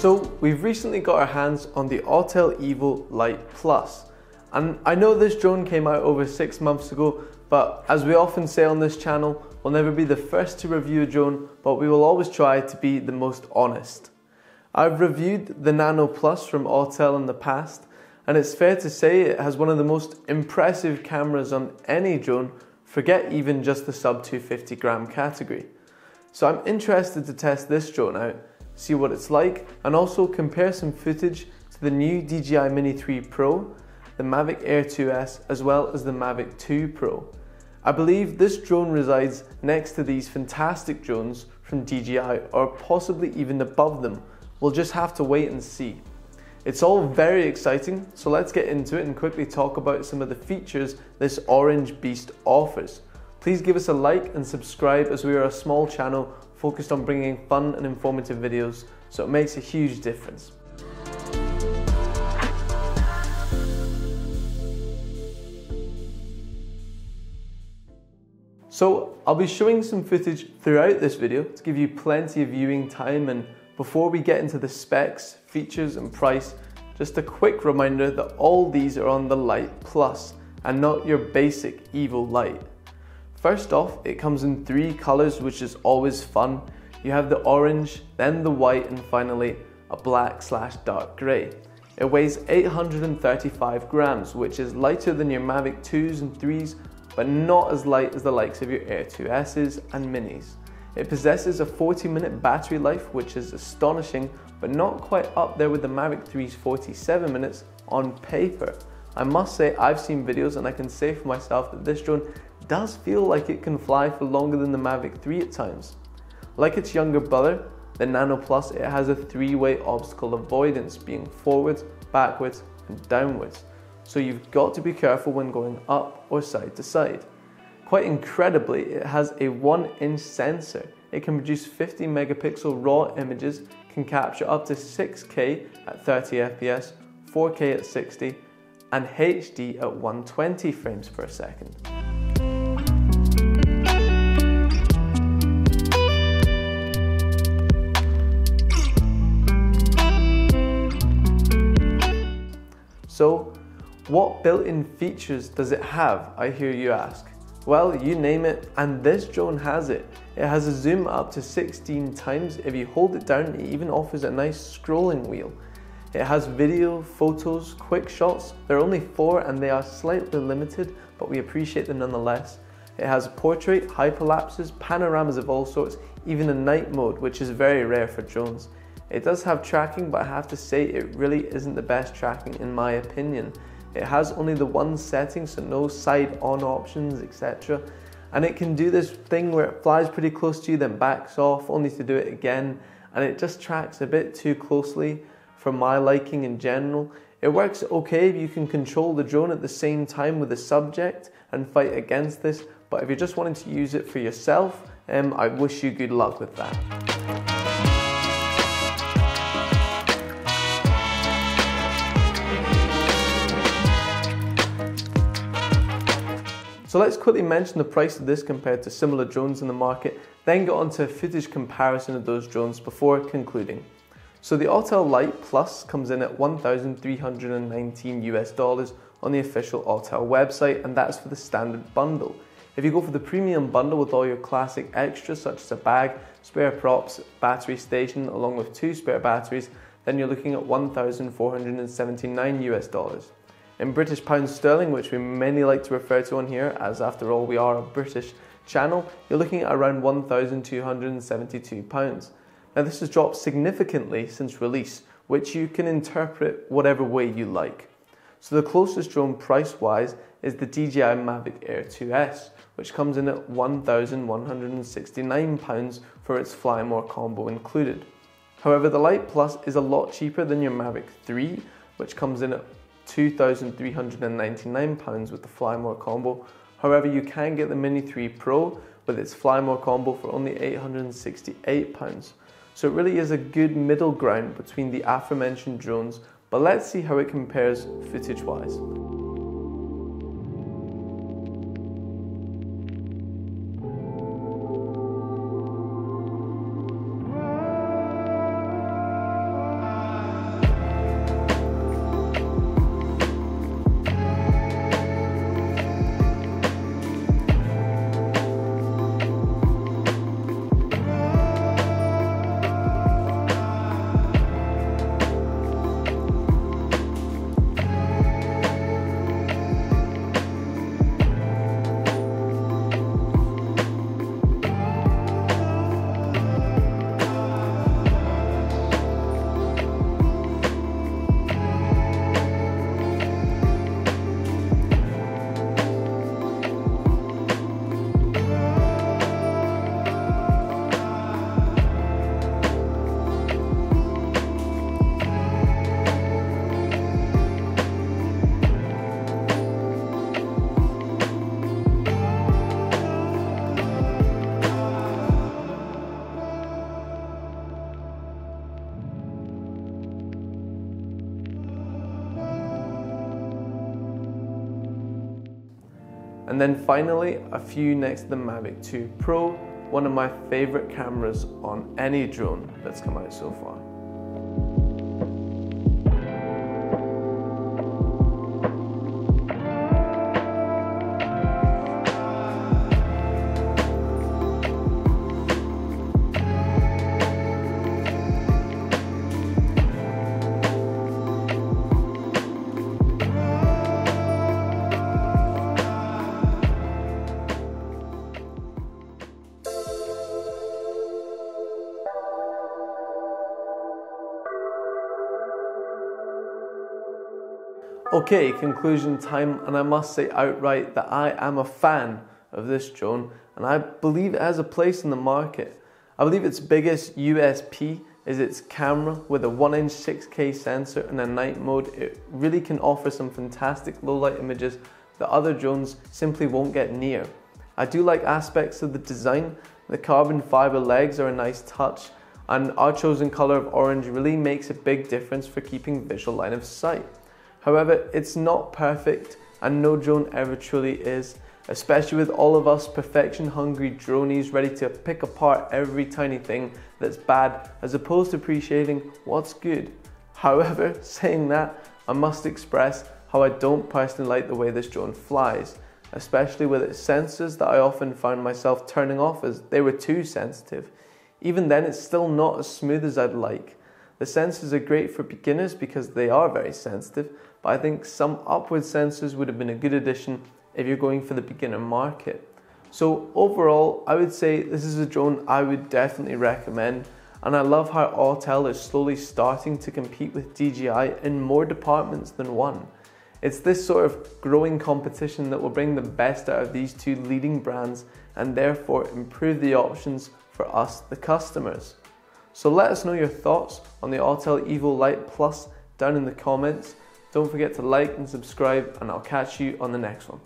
So we've recently got our hands on the Autel Evo Lite Plus, and I know this drone came out over 6 months ago, but as we often say on this channel, we'll never be the first to review a drone, but we will always try to be the most honest. I've reviewed the Nano Plus from Autel in the past, and it's fair to say it has one of the most impressive cameras on any drone, forget even just the sub 250 gram category. So I'm interested to test this drone out, see what it's like, and also compare some footage to the new DJI Mini 3 Pro, the Mavic Air 2S, as well as the Mavic 2 Pro. I believe this drone resides next to these fantastic drones from DJI, or possibly even above them. We'll just have to wait and see. It's all very exciting, so let's get into it and quickly talk about some of the features this orange beast offers. Please give us a like and subscribe, as we are a small channel focused on bringing fun and informative videos, so it makes a huge difference. So I'll be showing some footage throughout this video to give you plenty of viewing time, and before we get into the specs, features and price, just a quick reminder that all these are on the Lite Plus and not your basic Evo Lite. First off, it comes in 3 colors, which is always fun. You have the orange, then the white, and finally a black/dark gray. It weighs 835 grams, which is lighter than your Mavic 2s and 3s, but not as light as the likes of your Air 2Ss and Minis. It possesses a 40-minute battery life, which is astonishing, but not quite up there with the Mavic 3's 47 minutes on paper. I must say, I've seen videos and I can say for myself that this drone does feel like it can fly for longer than the Mavic 3 at times. Like its younger brother, the Nano Plus, it has a 3-way obstacle avoidance, being forwards, backwards and downwards. So you've got to be careful when going up or side to side. Quite incredibly, it has a 1-inch sensor. It can produce 50 megapixel raw images, can capture up to 6K at 30 FPS, 4K at 60, and HD at 120 frames per second. So, what built-in features does it have, I hear you ask? Well, you name it, and this drone has it. It has a zoom up to 16 times. If you hold it down, it even offers a nice scrolling wheel. It has video, photos, quick shots. There are only 4 and they are slightly limited, but we appreciate them nonetheless. It has portrait, hyperlapses, panoramas of all sorts, even a night mode, which is very rare for drones. It does have tracking, but I have to say it really isn't the best tracking in my opinion. It has only the one setting, so no side on options, etc. And it can do this thing where it flies pretty close to you, then backs off, only to do it again. And it just tracks a bit too closely for my liking in general. It works okay if you can control the drone at the same time with the subject and fight against this. But if you're just wanting to use it for yourself, I wish you good luck with that. So let's quickly mention the price of this compared to similar drones in the market, then get on to a footage comparison of those drones before concluding. So the Autel Lite Plus comes in at $1,319 US on the official Autel website, and that's for the standard bundle. If you go for the premium bundle with all your classic extras such as a bag, spare props, battery station, along with 2 spare batteries, then you're looking at $1,479 US. In British pounds sterling, which we mainly like to refer to on here, as after all we are a British channel, you're looking at around £1,272. Now this has dropped significantly since release, which you can interpret whatever way you like. So the closest drone price-wise is the DJI Mavic Air 2S, which comes in at £1,169 for its Fly More combo included. However, the Lite Plus is a lot cheaper than your Mavic 3, which comes in at £2,399 with the Fly More combo. However, you can get the Mini 3 Pro with its Fly More combo for only £868. So it really is a good middle ground between the aforementioned drones, but let's see how it compares footage-wise. And then finally, a few next to the Mavic 2 Pro, one of my favorite cameras on any drone that's come out so far. Okay, conclusion time, and I must say outright that I am a fan of this drone and I believe it has a place in the market. I believe its biggest USP is its camera with a 1-inch 6K sensor and a night mode. It really can offer some fantastic low light images that other drones simply won't get near. I do like aspects of the design. The carbon fiber legs are a nice touch, and our chosen color of orange really makes a big difference for keeping visual line of sight. However, it's not perfect, and no drone ever truly is, especially with all of us perfection-hungry dronies ready to pick apart every tiny thing that's bad as opposed to appreciating what's good. However, saying that, I must express how I don't personally like the way this drone flies, especially with its sensors that I often found myself turning off as they were too sensitive. Even then, it's still not as smooth as I'd like. The sensors are great for beginners because they are very sensitive, but I think some upward sensors would have been a good addition if you're going for the beginner market. So overall, I would say this is a drone I would definitely recommend, and I love how Autel is slowly starting to compete with DJI in more departments than one. It's this sort of growing competition that will bring the best out of these two leading brands and therefore improve the options for us, the customers. So let us know your thoughts on the Autel Evo Lite Plus down in the comments. Don't forget to like and subscribe, and I'll catch you on the next one.